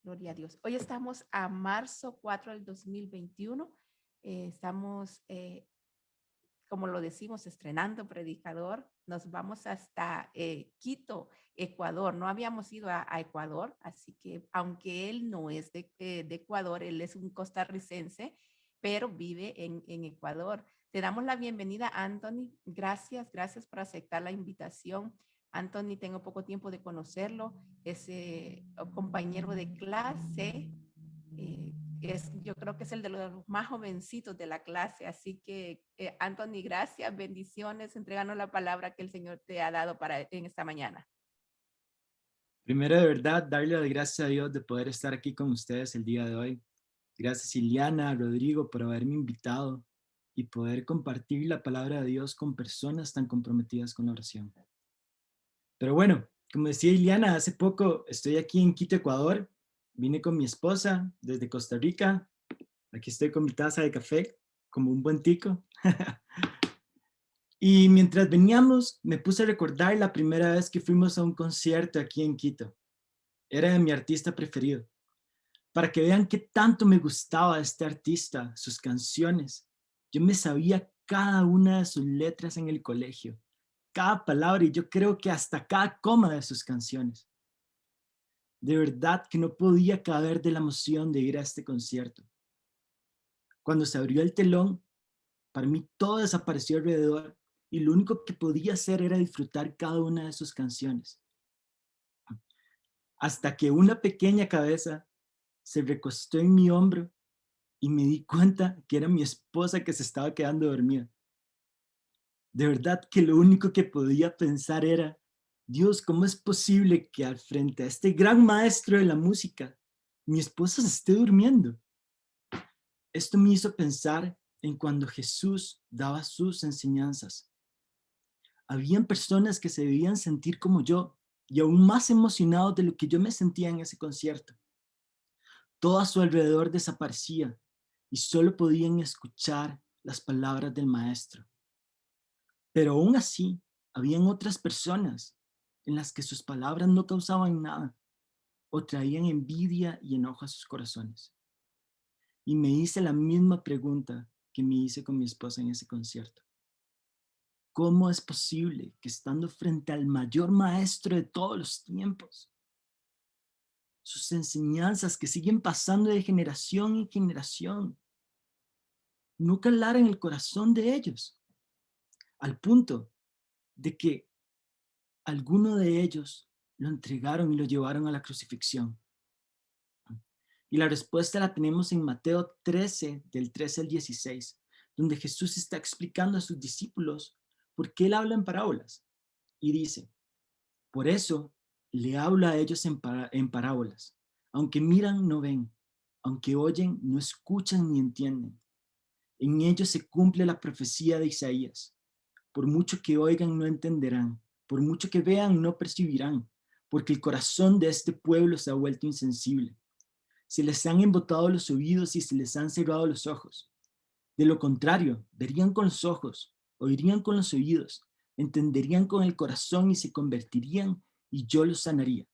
Gloria a Dios. Hoy estamos a marzo 4 del 2021. Estamos, como lo decimos, estrenando predicador. Nos vamos hasta Quito, Ecuador. No habíamos ido a Ecuador, así que aunque él no es de Ecuador, él es un costarricense, pero vive en Ecuador. Te damos la bienvenida, Anthony. Gracias por aceptar la invitación. Anthony, tengo poco tiempo de conocerlo, es compañero de clase, yo creo que es el de los más jovencitos de la clase, así que Anthony, gracias, bendiciones, entreganos la palabra que el Señor te ha dado en esta mañana. Primero, de verdad, darle las gracias a Dios de poder estar aquí con ustedes el día de hoy. Gracias, Iliana, Rodrigo, por haberme invitado y poder compartir la palabra de Dios con personas tan comprometidas con la oración. Pero bueno, como decía Iliana, hace poco estoy aquí en Quito, Ecuador. Vine con mi esposa desde Costa Rica. Aquí estoy con mi taza de café, como un buen tico. Y mientras veníamos, me puse a recordar la primera vez que fuimos a un concierto aquí en Quito. Era de mi artista preferido. Para que vean qué tanto me gustaba este artista, sus canciones. Yo me sabía cada una de sus letras en el colegio, cada palabra y yo creo que hasta cada coma de sus canciones. De verdad que no podía caber de la emoción de ir a este concierto. Cuando se abrió el telón, para mí todo desapareció alrededor y lo único que podía hacer era disfrutar cada una de sus canciones. Hasta que una pequeña cabeza se recostó en mi hombro y me di cuenta que era mi esposa que se estaba quedando dormida. De verdad que lo único que podía pensar era, Dios, ¿cómo es posible que al frente a este gran maestro de la música, mi esposa se esté durmiendo? Esto me hizo pensar en cuando Jesús daba sus enseñanzas. Habían personas que se debían sentir como yo y aún más emocionados de lo que yo me sentía en ese concierto. Todo a su alrededor desaparecía y solo podían escuchar las palabras del maestro. Pero aún así, habían otras personas en las que sus palabras no causaban nada o traían envidia y enojo a sus corazones. Y me hice la misma pregunta que me hice con mi esposa en ese concierto. ¿Cómo es posible que estando frente al mayor maestro de todos los tiempos, sus enseñanzas que siguen pasando de generación en generación, no calaran el corazón de ellos? Al punto de que alguno de ellos lo entregaron y lo llevaron a la crucifixión. Y la respuesta la tenemos en Mateo 13, del 13 al 16, donde Jesús está explicando a sus discípulos por qué él habla en parábolas. Y dice, por eso le habla a ellos en parábolas. Aunque miran, no ven. Aunque oyen, no escuchan ni entienden. En ellos se cumple la profecía de Isaías. Por mucho que oigan, no entenderán. Por mucho que vean, no percibirán. Porque el corazón de este pueblo se ha vuelto insensible. Se les han embotado los oídos y se les han cerrado los ojos. De lo contrario, verían con los ojos, oirían con los oídos, entenderían con el corazón y se convertirían y yo los sanaría.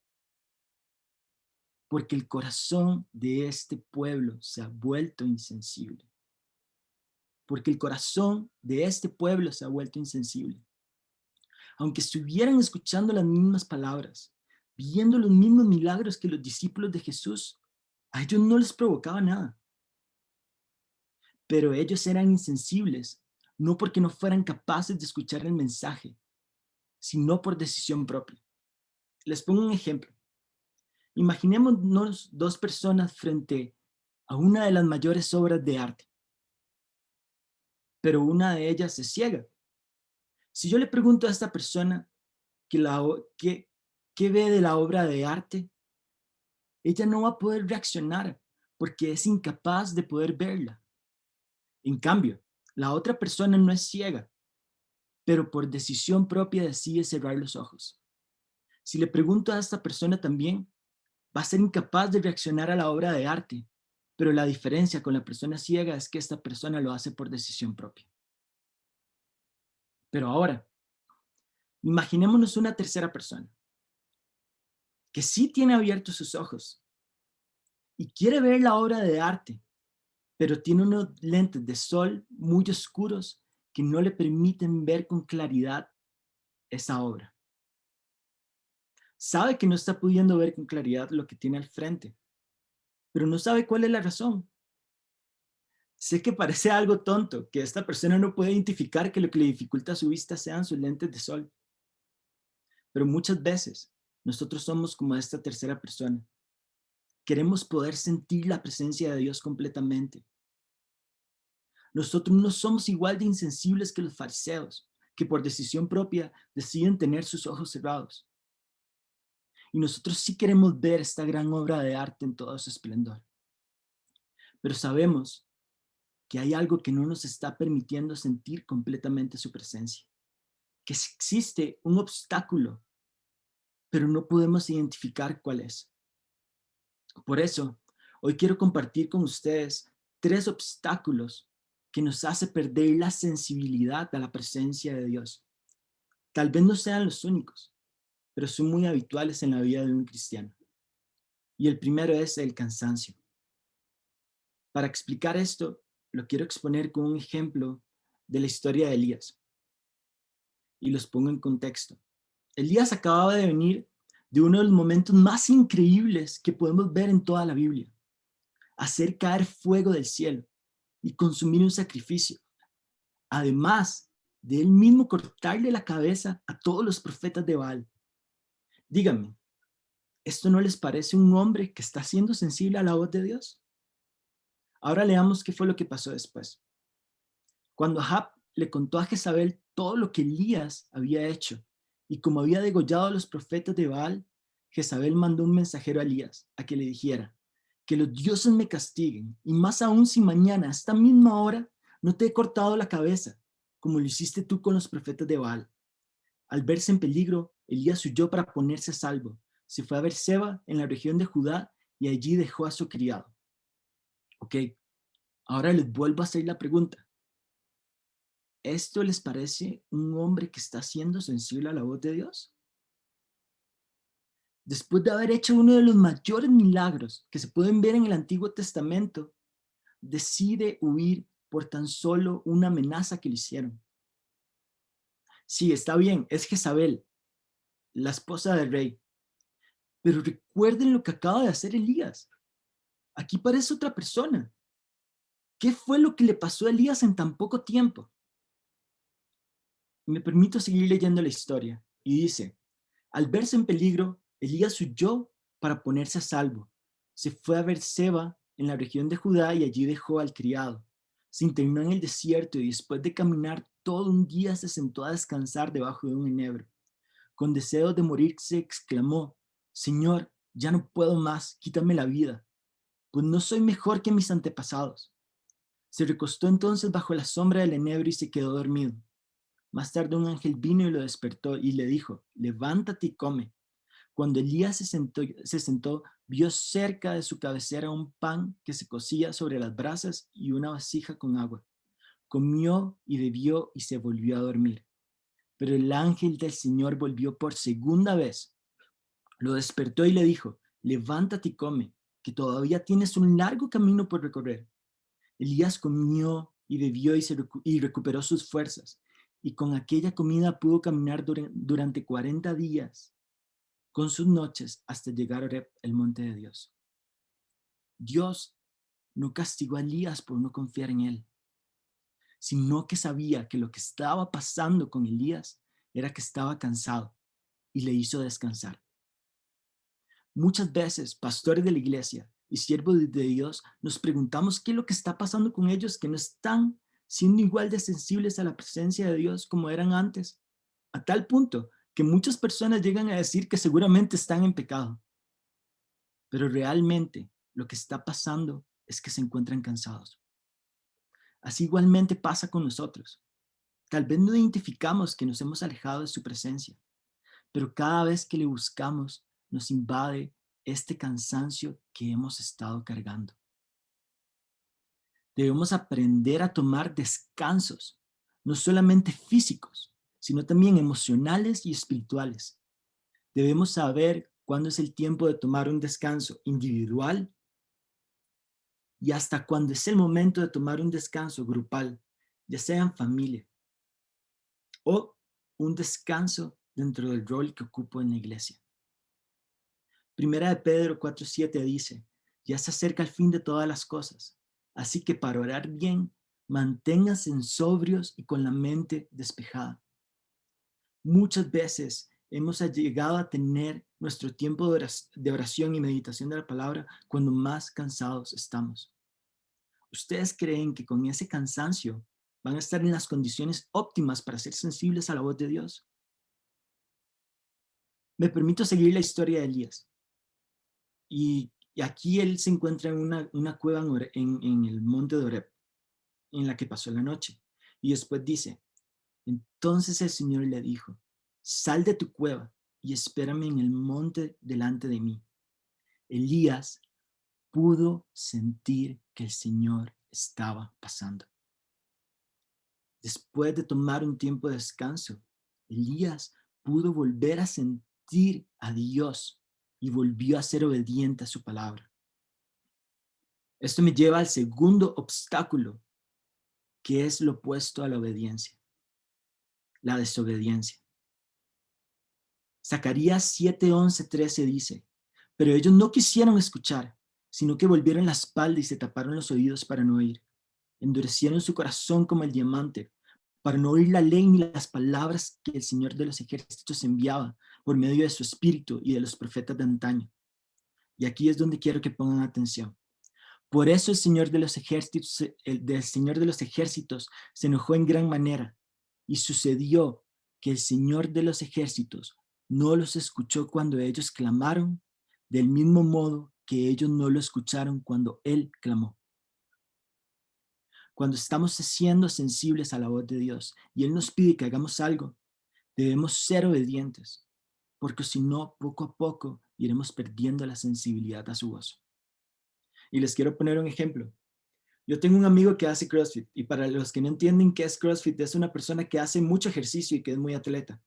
Porque el corazón de este pueblo se ha vuelto insensible. Porque el corazón de este pueblo se ha vuelto insensible. Aunque estuvieran escuchando las mismas palabras, viendo los mismos milagros que los discípulos de Jesús, a ellos no les provocaba nada. Pero ellos eran insensibles, no porque no fueran capaces de escuchar el mensaje, sino por decisión propia. Les pongo un ejemplo. Imaginémonos dos personas frente a una de las mayores obras de arte, pero una de ellas es ciega. Si yo le pregunto a esta persona qué ve de la obra de arte, ella no va a poder reaccionar porque es incapaz de poder verla. En cambio, la otra persona no es ciega, pero por decisión propia decide cerrar los ojos. Si le pregunto a esta persona también, va a ser incapaz de reaccionar a la obra de arte, pero la diferencia con la persona ciega es que esta persona lo hace por decisión propia. Pero ahora, imaginémonos una tercera persona que sí tiene abiertos sus ojos, y quiere ver la obra de arte, pero tiene unos lentes de sol muy oscuros que no le permiten ver con claridad esa obra. Sabe que no está pudiendo ver con claridad lo que tiene al frente, pero no sabe cuál es la razón. Sé que parece algo tonto, que esta persona no puede identificar que lo que le dificulta su vista sean sus lentes de sol, pero muchas veces nosotros somos como esta tercera persona. Queremos poder sentir la presencia de Dios completamente. Nosotros no somos igual de insensibles que los fariseos, que por decisión propia deciden tener sus ojos cerrados. Y nosotros sí queremos ver esta gran obra de arte en todo su esplendor. Pero sabemos que hay algo que no nos está permitiendo sentir completamente su presencia, que existe un obstáculo, pero no podemos identificar cuál es. Por eso, hoy quiero compartir con ustedes 3 obstáculos que nos hace perder la sensibilidad a la presencia de Dios. Tal vez no sean los únicos, pero son muy habituales en la vida de un cristiano. Y el primero es el cansancio. Para explicar esto, lo quiero exponer con un ejemplo de la historia de Elías. Y los pongo en contexto. Elías acababa de venir de uno de los momentos más increíbles que podemos ver en toda la Biblia. Hacer caer fuego del cielo y consumir un sacrificio. Además de él mismo cortarle la cabeza a todos los profetas de Baal. Díganme, ¿esto no les parece un hombre que está siendo sensible a la voz de Dios? Ahora leamos qué fue lo que pasó después. Cuando Ahab le contó a Jezabel todo lo que Elías había hecho y cómo había degollado a los profetas de Baal, Jezabel mandó un mensajero a Elías a que le dijera: que los dioses me castiguen, y más aún si mañana a esta misma hora no te he cortado la cabeza, como lo hiciste tú con los profetas de Baal. Al verse en peligro, Elías huyó para ponerse a salvo. Se fue a Beerseba, en la región de Judá, y allí dejó a su criado. Ok, ahora les vuelvo a hacer la pregunta. ¿Esto les parece un hombre que está siendo sensible a la voz de Dios? Después de haber hecho uno de los mayores milagros que se pueden ver en el Antiguo Testamento, decide huir por tan solo una amenaza que le hicieron. Sí, está bien, es Jezabel, la esposa del rey. Pero recuerden lo que acaba de hacer Elías. Aquí parece otra persona. ¿Qué fue lo que le pasó a Elías en tan poco tiempo? Me permito seguir leyendo la historia. Y dice: al verse en peligro, Elías huyó para ponerse a salvo. Se fue a Beerseba, en la región de Judá, y allí dejó al criado. Se internó en el desierto y después de caminar todo un día se sentó a descansar debajo de un enebro. Con deseo de morirse exclamó: Señor, ya no puedo más, quítame la vida, pues no soy mejor que mis antepasados. Se recostó entonces bajo la sombra del enebro y se quedó dormido. Más tarde un ángel vino y lo despertó y le dijo: levántate y come. Cuando Elías se sentó, vio cerca de su cabecera un pan que se cocía sobre las brasas y una vasija con agua. Comió y bebió y se volvió a dormir. Pero el ángel del Señor volvió por segunda vez. Lo despertó y le dijo: levántate y come, que todavía tienes un largo camino por recorrer. Elías comió y bebió y recuperó sus fuerzas, y con aquella comida pudo caminar durante 40 días con sus noches hasta llegar a Horeb, el monte de Dios. Dios no castigó a Elías por no confiar en él, sino que sabía que lo que estaba pasando con Elías era que estaba cansado y le hizo descansar. Muchas veces, pastores de la iglesia y siervos de Dios, nos preguntamos qué es lo que está pasando con ellos que no están siendo igual de sensibles a la presencia de Dios como eran antes, a tal punto que muchas personas llegan a decir que seguramente están en pecado. Pero realmente lo que está pasando es que se encuentran cansados. Así igualmente pasa con nosotros. Tal vez no identificamos que nos hemos alejado de su presencia, pero cada vez que le buscamos nos invade este cansancio que hemos estado cargando. Debemos aprender a tomar descansos, no solamente físicos, sino también emocionales y espirituales. Debemos saber cuándo es el tiempo de tomar un descanso individual y hasta cuando es el momento de tomar un descanso grupal, ya sea en familia o un descanso dentro del rol que ocupo en la iglesia. Primera de Pedro 4:7 dice, ya se acerca el fin de todas las cosas, así que para orar bien, manténganse sobrios y con la mente despejada. Muchas veces hemos llegado a tener nuestro tiempo de oración y meditación de la palabra cuando más cansados estamos. ¿Ustedes creen que con ese cansancio van a estar en las condiciones óptimas para ser sensibles a la voz de Dios? Me permito seguir la historia de Elías. Y aquí él se encuentra en una cueva en el monte de Oreb, en la que pasó la noche. Y después dice, entonces el Señor le dijo, sal de tu cueva y espérame en el monte delante de mí. Elías pudo sentir que el Señor estaba pasando. Después de tomar un tiempo de descanso, Elías pudo volver a sentir a Dios y volvió a ser obediente a su palabra. Esto me lleva al segundo obstáculo, que es lo opuesto a la obediencia, la desobediencia. Zacarías 7, 11, 13 dice, pero ellos no quisieron escuchar, sino que volvieron la espalda y se taparon los oídos para no oír. Endurecieron su corazón como el diamante, para no oír la ley ni las palabras que el Señor de los ejércitos enviaba por medio de su espíritu y de los profetas de antaño. Y aquí es donde quiero que pongan atención. Por eso el Señor de los ejércitos, del Señor de los ejércitos se enojó en gran manera, y sucedió que el Señor de los ejércitos no los escuchó cuando ellos clamaron, del mismo modo que ellos no lo escucharon cuando Él clamó. Cuando estamos siendo sensibles a la voz de Dios y Él nos pide que hagamos algo, debemos ser obedientes, porque si no, poco a poco iremos perdiendo la sensibilidad a su voz. Y les quiero poner un ejemplo. Yo tengo un amigo que hace CrossFit y para los que no entienden qué es CrossFit, es una persona que hace mucho ejercicio y que es muy atleta.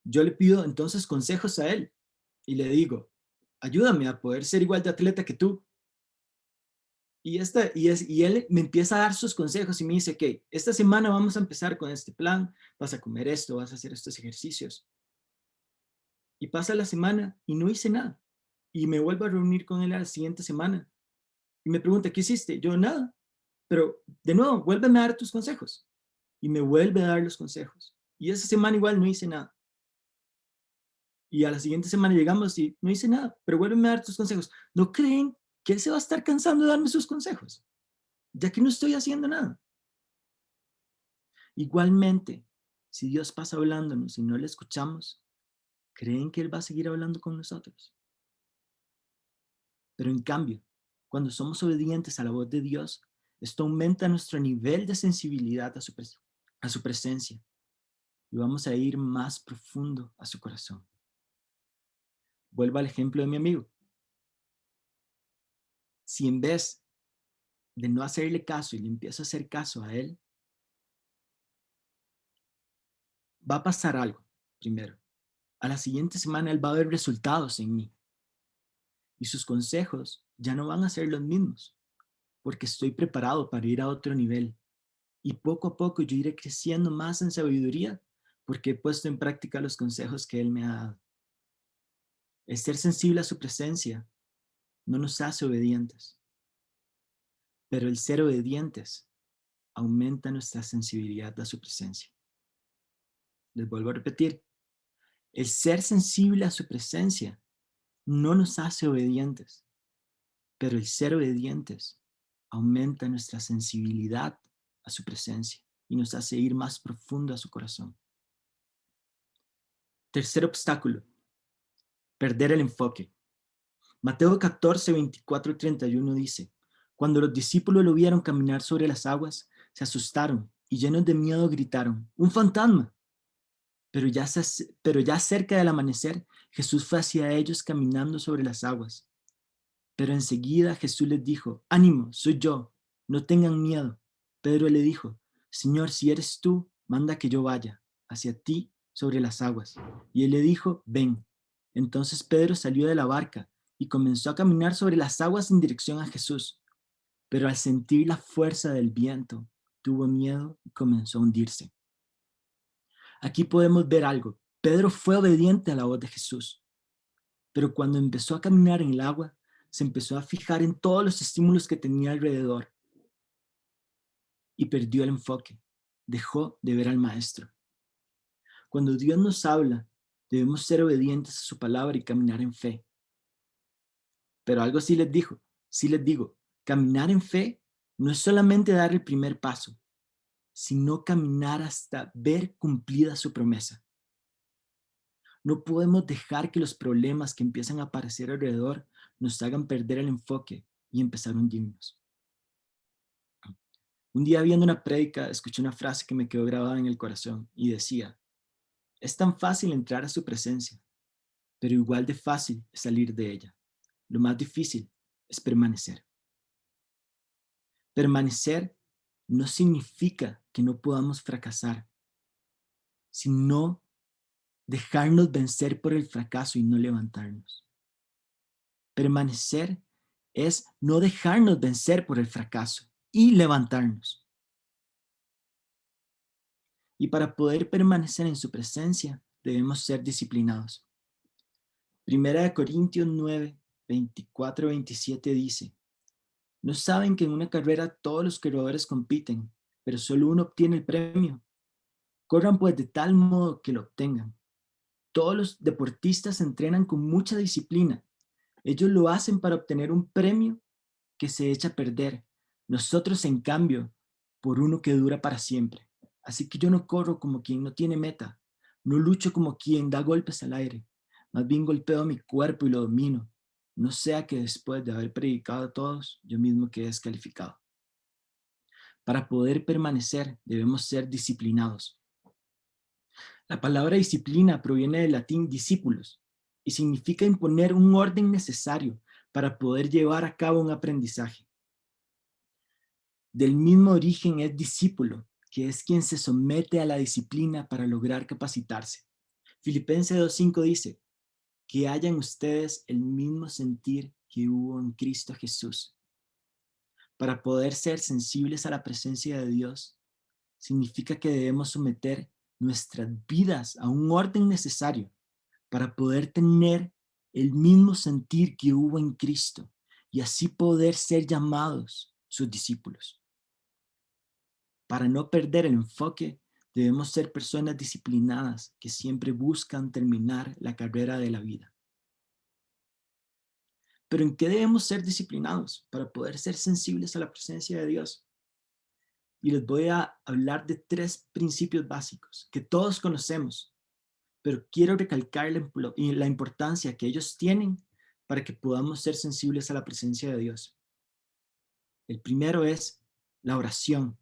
Yo le pido entonces consejos a él y le digo, ayúdame a poder ser igual de atleta que tú. Y él me empieza a dar sus consejos y me dice, ok, esta semana vamos a empezar con este plan, vas a comer esto, vas a hacer estos ejercicios. Y pasa la semana y no hice nada. Y me vuelvo a reunir con él a la siguiente semana. Y me pregunta, ¿qué hiciste? Yo, nada. Pero, de nuevo, vuélveme a dar tus consejos. Y me vuelve a dar los consejos. Y esa semana igual no hice nada. Y a la siguiente semana llegamos y no hice nada, pero vuélveme a dar tus consejos. ¿No creen que él se va a estar cansando de darme sus consejos? Ya que no estoy haciendo nada. Igualmente, si Dios pasa hablándonos y no le escuchamos, ¿creen que Él va a seguir hablando con nosotros? Pero en cambio, cuando somos obedientes a la voz de Dios, esto aumenta nuestro nivel de sensibilidad a su presencia y vamos a ir más profundo a su corazón. Vuelvo al ejemplo de mi amigo. Si en vez de no hacerle caso y le empiezo a hacer caso a él, va a pasar algo primero. A la siguiente semana él va a ver resultados en mí y sus consejos ya no van a ser los mismos porque estoy preparado para ir a otro nivel y poco a poco yo iré creciendo más en sabiduría porque he puesto en práctica los consejos que él me ha dado. El ser sensible a su presencia no nos hace obedientes, pero el ser obedientes aumenta nuestra sensibilidad a su presencia. Les vuelvo a repetir, el ser sensible a su presencia no nos hace obedientes, pero el ser obedientes aumenta nuestra sensibilidad a su presencia y nos hace ir más profundo a su corazón. Tercer obstáculo, perder el enfoque. Mateo 14, 24 y 31 dice, cuando los discípulos lo vieron caminar sobre las aguas, se asustaron y llenos de miedo gritaron, ¡un fantasma! Pero ya cerca del amanecer, Jesús fue hacia ellos caminando sobre las aguas. Pero enseguida Jesús les dijo, ánimo, soy yo, no tengan miedo. Pedro le dijo, Señor, si eres tú, manda que yo vaya hacia ti sobre las aguas. Y él le dijo, ven. Entonces Pedro salió de la barca y comenzó a caminar sobre las aguas en dirección a Jesús. Pero al sentir la fuerza del viento, tuvo miedo y comenzó a hundirse. Aquí podemos ver algo. Pedro fue obediente a la voz de Jesús, pero cuando empezó a caminar en el agua, se empezó a fijar en todos los estímulos que tenía alrededor y perdió el enfoque. Dejó de ver al Maestro. Cuando Dios nos habla, debemos ser obedientes a su palabra y caminar en fe. Pero algo sí les digo, caminar en fe no es solamente dar el primer paso, sino caminar hasta ver cumplida su promesa. No podemos dejar que los problemas que empiezan a aparecer alrededor nos hagan perder el enfoque y empezar a hundirnos. Un día viendo una prédica, escuché una frase que me quedó grabada en el corazón y decía: es tan fácil entrar a su presencia, pero igual de fácil es salir de ella. Lo más difícil es permanecer. Permanecer no significa que no podamos fracasar, sino dejarnos vencer por el fracaso y no levantarnos. Permanecer es no dejarnos vencer por el fracaso y levantarnos. Y para poder permanecer en su presencia, debemos ser disciplinados. Primera de Corintios 9, 24, 27 dice: ¿no saben que en una carrera todos los corredores compiten, pero solo uno obtiene el premio? Corran pues de tal modo que lo obtengan. Todos los deportistas entrenan con mucha disciplina. Ellos lo hacen para obtener un premio que se echa a perder. Nosotros, en cambio, por uno que dura para siempre. Así que yo no corro como quien no tiene meta. No lucho como quien da golpes al aire. Más bien golpeo mi cuerpo y lo domino. No sea que después de haber predicado a todos, yo mismo quede descalificado. Para poder permanecer, debemos ser disciplinados. La palabra disciplina proviene del latín discípulos y significa imponer un orden necesario para poder llevar a cabo un aprendizaje. Del mismo origen es discípulo, que es quien se somete a la disciplina para lograr capacitarse. Filipenses 2:5 dice: que hayan ustedes el mismo sentir que hubo en Cristo Jesús. Para poder ser sensibles a la presencia de Dios, significa que debemos someter nuestras vidas a un orden necesario para poder tener el mismo sentir que hubo en Cristo y así poder ser llamados sus discípulos. Para no perder el enfoque, debemos ser personas disciplinadas que siempre buscan terminar la carrera de la vida. Pero ¿en qué debemos ser disciplinados para poder ser sensibles a la presencia de Dios? Y les voy a hablar de 3 principios básicos que todos conocemos, pero quiero recalcar la importancia que ellos tienen para que podamos ser sensibles a la presencia de Dios. El primero es la oración.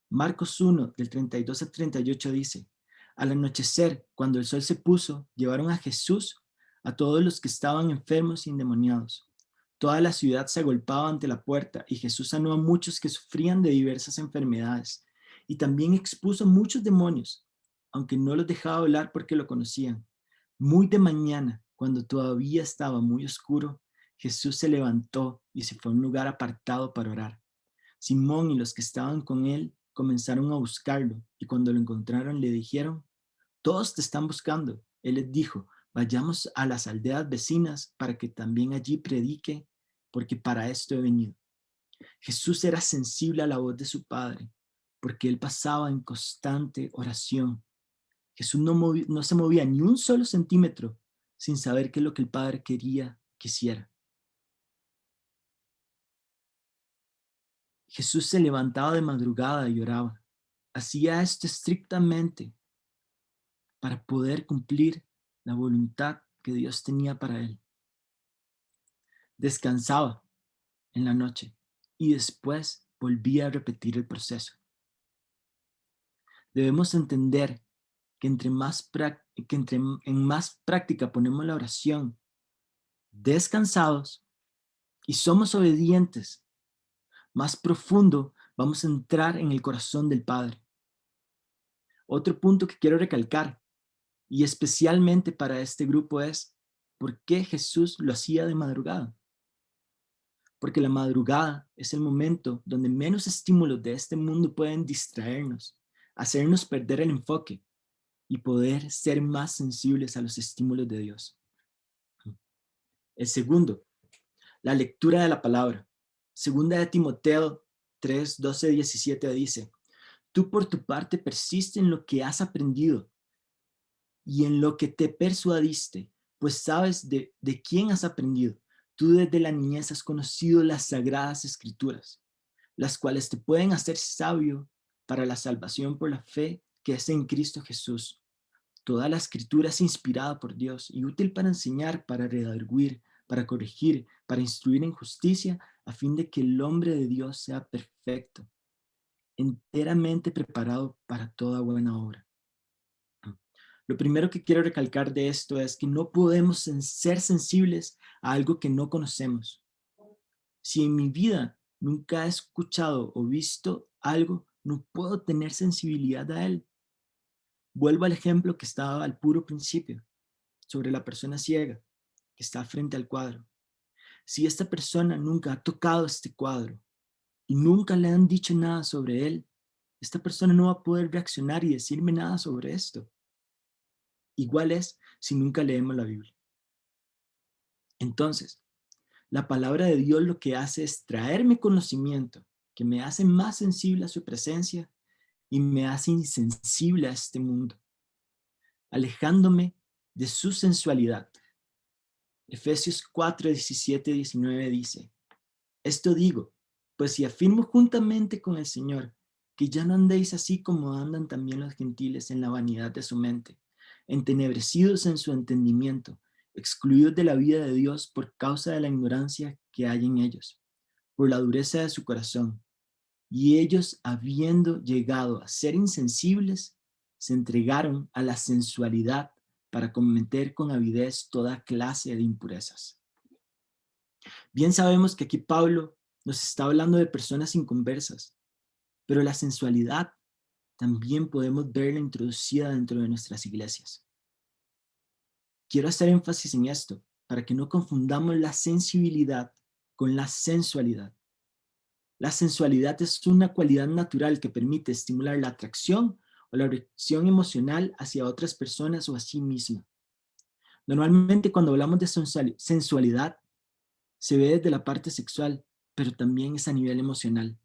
Marcos 1, del 32 al 38 dice: al anochecer, cuando el sol se puso, llevaron a Jesús a todos los que estaban enfermos y endemoniados. Toda la ciudad se agolpaba ante la puerta y Jesús sanó a muchos que sufrían de diversas enfermedades y también expuso muchos demonios, aunque no los dejaba hablar porque lo conocían. Muy de mañana, cuando todavía estaba muy oscuro, Jesús se levantó y se fue a un lugar apartado para orar. Simón y los que estaban con él comenzaron a buscarlo y cuando lo encontraron le dijeron: todos te están buscando. Él les dijo: vayamos a las aldeas vecinas para que también allí predique, porque para esto he venido. Jesús era sensible a la voz de su Padre, porque él pasaba en constante oración. Jesús no se movía ni un solo centímetro sin saber qué es lo que el Padre quería que hiciera. Jesús se levantaba de madrugada y oraba. Hacía esto estrictamente para poder cumplir la voluntad que Dios tenía para él. Descansaba en la noche y después volvía a repetir el proceso. Debemos entender que en más práctica ponemos la oración, descansados y somos obedientes, más profundo vamos a entrar en el corazón del Padre. Otro punto que quiero recalcar, y especialmente para este grupo, es: ¿por qué Jesús lo hacía de madrugada? Porque la madrugada es el momento donde menos estímulos de este mundo pueden distraernos, hacernos perder el enfoque y poder ser más sensibles a los estímulos de Dios. El segundo, la lectura de la palabra. Segunda de Timoteo 3, 12, 17 dice: tú por tu parte persiste en lo que has aprendido y en lo que te persuadiste, pues sabes de quién has aprendido. Tú desde la niñez has conocido las sagradas escrituras, las cuales te pueden hacer sabio para la salvación por la fe que es en Cristo Jesús. Toda la escritura es inspirada por Dios y útil para enseñar, para redarguir, para corregir, para instruir en justicia, a fin de que el hombre de Dios sea perfecto, enteramente preparado para toda buena obra. Lo primero que quiero recalcar de esto es que no podemos ser sensibles a algo que no conocemos. Si en mi vida nunca he escuchado o visto algo, no puedo tener sensibilidad a él. Vuelvo al ejemplo que estaba al puro principio, sobre la persona ciega que está frente al cuadro. Si esta persona nunca ha tocado este cuadro y nunca le han dicho nada sobre él, esta persona no va a poder reaccionar y decirme nada sobre esto. Igual es si nunca leemos la Biblia. Entonces, la palabra de Dios lo que hace es traerme conocimiento que me hace más sensible a su presencia y me hace insensible a este mundo, alejándome de su sensualidad. Efesios 4, 17, 19 dice: esto digo, pues si afirmo juntamente con el Señor, que ya no andéis así como andan también los gentiles en la vanidad de su mente, entenebrecidos en su entendimiento, excluidos de la vida de Dios por causa de la ignorancia que hay en ellos, por la dureza de su corazón. Y ellos, habiendo llegado a ser insensibles, se entregaron a la sensualidad para cometer con avidez toda clase de impurezas. Bien sabemos que aquí Pablo nos está hablando de personas inconversas, pero la sensualidad también podemos verla introducida dentro de nuestras iglesias. Quiero hacer énfasis en esto para que no confundamos la sensibilidad con la sensualidad. La sensualidad es una cualidad natural que permite estimular la atracción o la reacción emocional hacia otras personas o a sí misma. Normalmente cuando hablamos de sensualidad, se ve desde la parte sexual, pero también es a nivel emocional.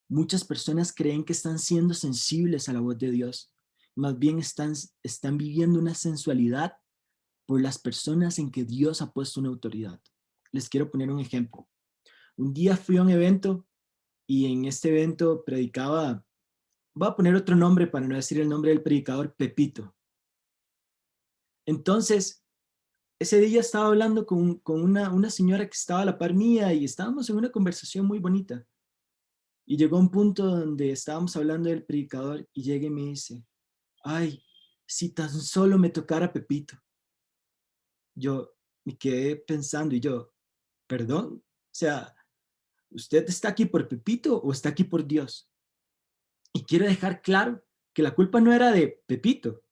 Muchas personas creen que están siendo sensibles a la voz de Dios, más bien están viviendo una sensualidad por las personas en que Dios ha puesto una autoridad. Les quiero poner un ejemplo. Un día fui a un evento y en este evento predicaba, voy a poner otro nombre para no decir el nombre del predicador, Pepito. Entonces, ese día estaba hablando con una señora que estaba a la par mía y estábamos en una conversación muy bonita. Y llegó un punto donde estábamos hablando del predicador y llega y me dice: ay, si tan solo me tocara Pepito. Yo me quedé pensando y yo, perdón, o sea, ¿usted está aquí por Pepito o está aquí por Dios? Y quiero dejar claro que la culpa no era de Pepito,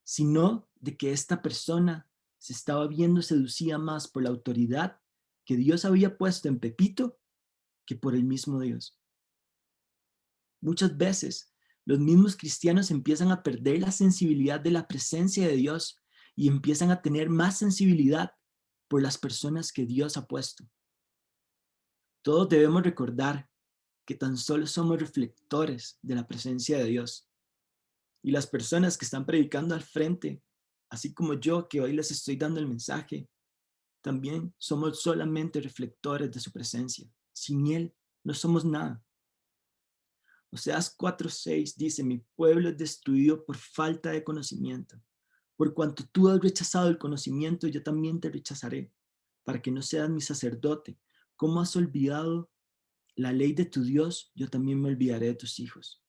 sino de que esta persona se estaba viendo seducida más por la autoridad que Dios había puesto en Pepito que por el mismo Dios. Muchas veces los mismos cristianos empiezan a perder la sensibilidad de la presencia de Dios y empiezan a tener más sensibilidad por las personas que Dios ha puesto. Todos debemos recordar que tan solo somos reflectores de la presencia de Dios. Y las personas que están predicando al frente, así como yo que hoy les estoy dando el mensaje, también somos solamente reflectores de su presencia. Sin Él no somos nada. Oseas 4:6 dice: mi pueblo es destruido por falta de conocimiento. Por cuanto tú has rechazado el conocimiento, yo también te rechazaré, para que no seas mi sacerdote. Como has olvidado la ley de tu Dios, yo también me olvidaré de tus hijos.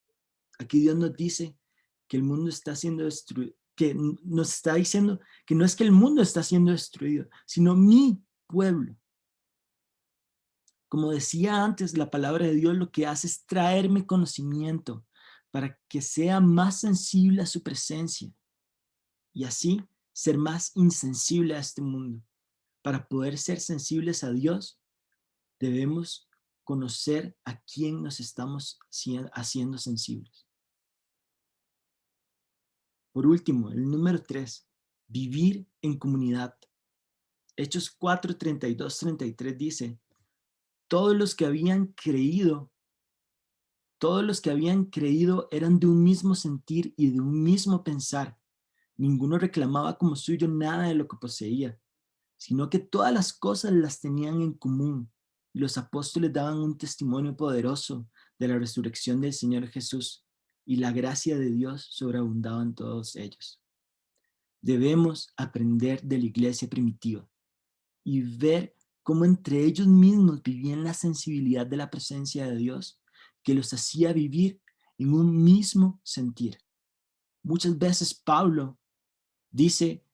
Aquí Dios nos dice que el mundo está siendo destruido, que nos está diciendo que no es que el mundo está siendo destruido, sino mi pueblo. Como decía antes, la palabra de Dios lo que hace es traerme conocimiento para que sea más sensible a su presencia y así ser más insensible a este mundo. Para poder ser sensibles a Dios, debemos conocer a quién nos estamos haciendo sensibles. Por último, el número 3, vivir en comunidad. Hechos 4, 32, 33 dice, todos los que habían creído eran de un mismo sentir y de un mismo pensar. Ninguno reclamaba como suyo nada de lo que poseía, sino que todas las cosas las tenían en común. Y los apóstoles daban un testimonio poderoso de la resurrección del Señor Jesús, y la gracia de Dios sobreabundaba en todos ellos. Debemos aprender de la iglesia primitiva y ver cómo entre ellos mismos vivían la sensibilidad de la presencia de Dios, que los hacía vivir en un mismo sentir. Muchas veces Pablo dice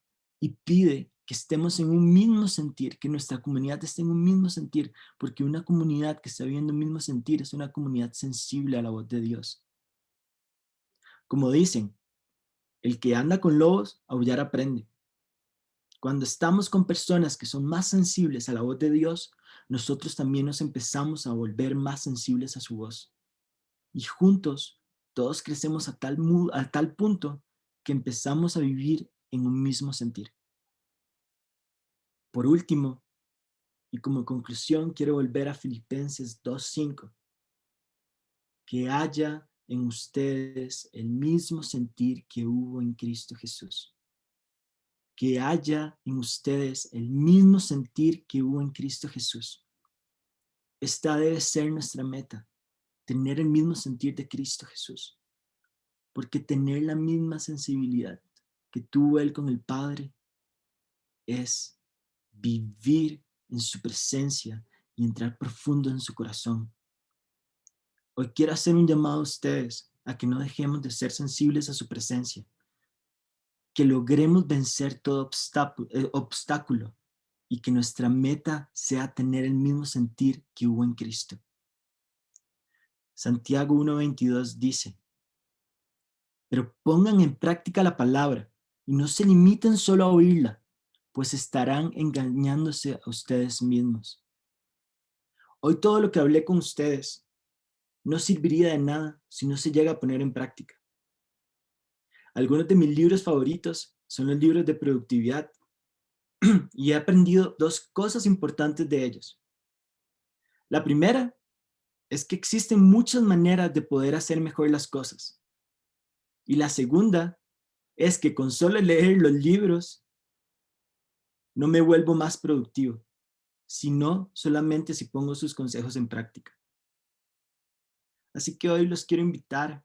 y pide que estemos en un mismo sentir, que nuestra comunidad esté en un mismo sentir, porque una comunidad que está viviendo un mismo sentir es una comunidad sensible a la voz de Dios. Como dicen, el que anda con lobos, aullar aprende. Cuando estamos con personas que son más sensibles a la voz de Dios, nosotros también nos empezamos a volver más sensibles a su voz. Y juntos, todos crecemos a tal punto que empezamos a vivir en un mismo sentir. Por último, y como conclusión, quiero volver a Filipenses 2:5. Que haya en ustedes el mismo sentir que hubo en Cristo Jesús. Que haya en ustedes el mismo sentir que hubo en Cristo Jesús. Esta debe ser nuestra meta, tener el mismo sentir de Cristo Jesús. Porque tener la misma sensibilidad que tuvo Él con el Padre es vivir en su presencia y entrar profundo en su corazón. Hoy quiero hacer un llamado a ustedes a que no dejemos de ser sensibles a su presencia, que logremos vencer todo obstáculo y que nuestra meta sea tener el mismo sentir que hubo en Cristo. Santiago 1:22 dice, pero pongan en práctica la palabra y no se limiten solo a oírla, pues estarán engañándose a ustedes mismos. Hoy todo lo que hablé con ustedes no serviría de nada si no se llega a poner en práctica. Algunos de mis libros favoritos son los libros de productividad y he aprendido dos cosas importantes de ellos. La primera es que existen muchas maneras de poder hacer mejor las cosas. Y la segunda es que con solo leer los libros no me vuelvo más productivo, sino solamente si pongo sus consejos en práctica. Así que hoy los quiero invitar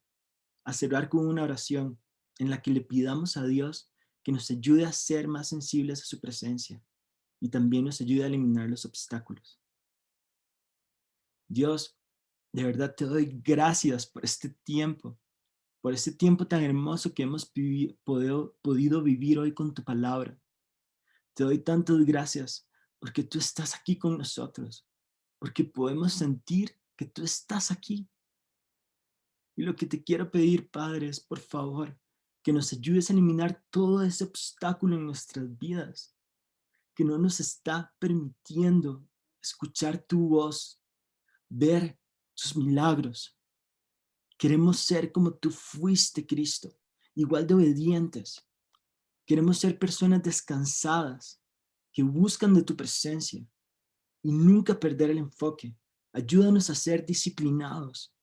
a cerrar con una oración en la que le pidamos a Dios que nos ayude a ser más sensibles a su presencia y también nos ayude a eliminar los obstáculos. Dios, de verdad te doy gracias por este tiempo tan hermoso que hemos podido vivir hoy con tu palabra. Te doy tantas gracias porque tú estás aquí con nosotros, porque podemos sentir que tú estás aquí. Y lo que te quiero pedir, Padre, es por favor que nos ayudes a eliminar todo ese obstáculo en nuestras vidas, que no nos está permitiendo escuchar tu voz, ver tus milagros. Queremos ser como tú fuiste, Cristo, igual de obedientes. Queremos ser personas descansadas, que buscan de tu presencia y nunca perder el enfoque. Ayúdanos a ser disciplinados